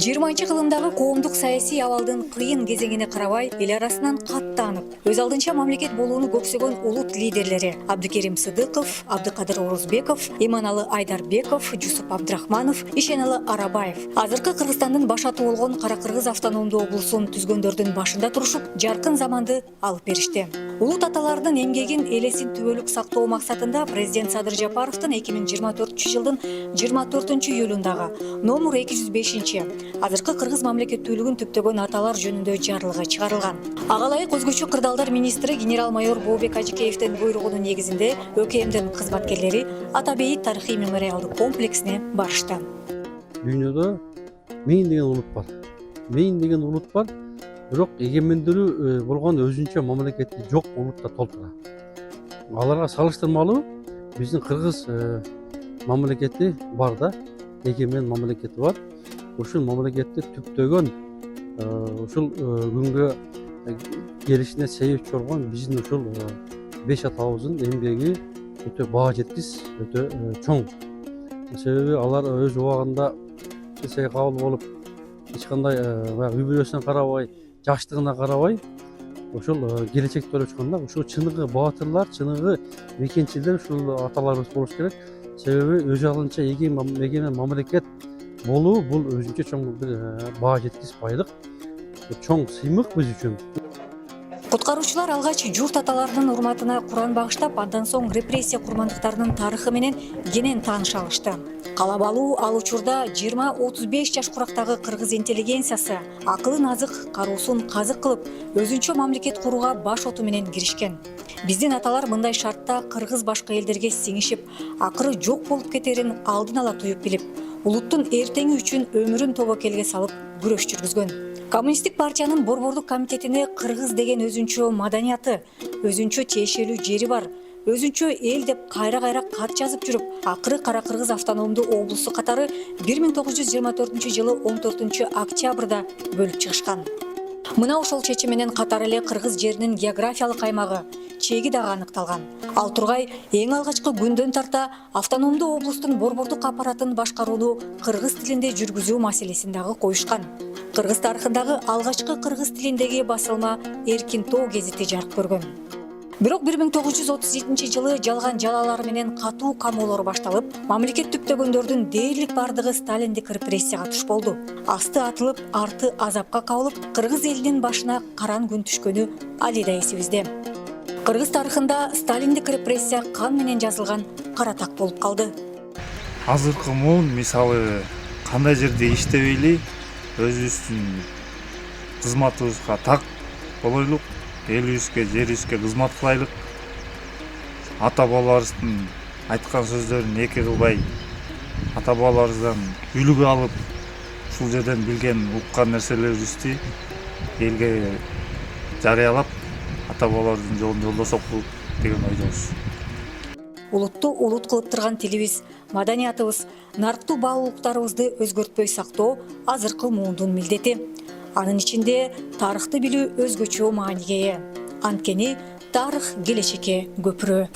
Жыйырманчы кылымдагы коомдук саясий абалдын кыйын кезеңине карабай, эл арасынан каттанып, өз алдынча мамлекет болууну көксөгөн улут лидерлери Абдыкерим Сыдыков, Абдыкадыр Орозбеков, Иманалы Айдарбеков, Жусуп Абдрахманов, Ишеналы Арабаев азыркы Кыргызстандын башаты болгон Кара-Кыргыз автономдуу облусун түзгөндөрдүн башында турушуп, жаркын заманды алып беришти. Улут аталардын эмгегин элесин түбөлүк сактоо максатында президент Садыр Жапаровдун 2024 жылдын 24-июлундагы номер 205 азыркы Кыргыз мамлекеттүүлүгүн түптөгөн аталар жөнүндө жарлыгы чыгарылган. Ага ылайык өзгөчө кырдаалдар министри генерал-майор Бообек Ажикеевдин буйругунун негизинде ÖKMдин кызматкерлери Ата Бейит тарыхый мемориалдык комплексине барышты. Дүйнөдө мен деген улут бар. Мен деген улут бар. Бирок эгемендүүлүгү болгон өзүнчө мамлекети жок улут да толтура. Аларга салыштырмалуу биздин Кыргыз мамлекети бар да, эгемен мамлекети бар. Ушул мамлекетти түптөгөн ушул күнгө келишине себепчи болгон биздин ушул беш атабыздын эмгеги өтө баа жеткис, өтө чоң. Себеби алар өз убагында кабыл болуп, эч кандай үй бүлөсүнө карабай, жаштыгына карабай, ушул келечекти ойлоп чыкканда, ушул чыныгы баатырлар, чыныгы мекенчилер ушул аталарыбыз болуш керек. Себеби өз алдынча эгемен мамлекет болуу бул өзүнчө чоң бир баа жеткис байлык, чоң сыймык биз үчүн. Куткаруучулар алгач журт аталардын урматына Куран багыштап, андан соң репрессия курмандыктарынын тарыхы менен кенен тааныша алышты. Калабалуу ал учурда 20-35 жаш курактагы кыргыз интеллигенциясы акылын азык, каруусун казык кылып, өзүнчө мамлекет курууга баш оту менен киришкен. Биздин аталар мындай шартта кыргыз башка элдерге сиңишип, акыры жок болуп кетерин алдын ала туюп билип, улуттун эртеңи үчүн өмүрүн тобокелге салып күрөш жүргүзгөн. Коммунисттик партиянын борбордук комитетине кыргыз деген өзүнчө маданияты, өзүнчө тиешелүү жери бар, өзүнчө эл деп кайра-кайра кат жазып жүрүп, акыры Кара-Кыргыз автономдуу облусу катары 1924 жылы 14 октябрда бөлүп чыгышкан. Мына ошол чечим менен катар эле кыргыз жеринин географиялык аймагы, чеги дагы аныкталган. Ал тургай эң алгачкы күндөн тарта автономдуу облустун борбордук аппаратын башкарууну кыргыз тилинде жүргүзүү маселесин дагы коюшкан. Кыргыз тарыхындагы алгачкы кыргыз тилиндеги басылма Эркин Тоо гезити жарык көргөн. Бирок 1937 жылы жалган жалалар менен катуу камоолор башталып, мамлекет түптөгөндөрдүн дээрлик бардыгы сталиндик репрессияга туш болду. Асты атылып, арты азапка кабылып, кыргыз элинин башына каран күн түшкөнү али да эсибизде. Кыргыз тарыхында сталиндик репрессия кан менен жазылган кара так болуп калды. Азыркы муун мисалы кандай жерде иштебейли, өзүбүздүн кызматыбызга так болойлук, элибизге, жерибизге кызмат кылайлык. Ата бабаларыбыздын айткан сөздөрүн эки кылбай, ата бабаларыбыздан үлгү алып, ушул жерден билген, уккан нерселерибизди элге жарыялап, ата бабаларыбыздын жолун жолдосок деген ойдобуз. Улутту улут кылып турган тилибиз, маданиятыбыз, нарктуу баалуулуктарыбызды өзгөртпөй сактоо азыркы муундун милдети. Анын ичинде тарыхты билүү өзгөчө мааниге ээ. Анткени тарых келечекке көпүрө.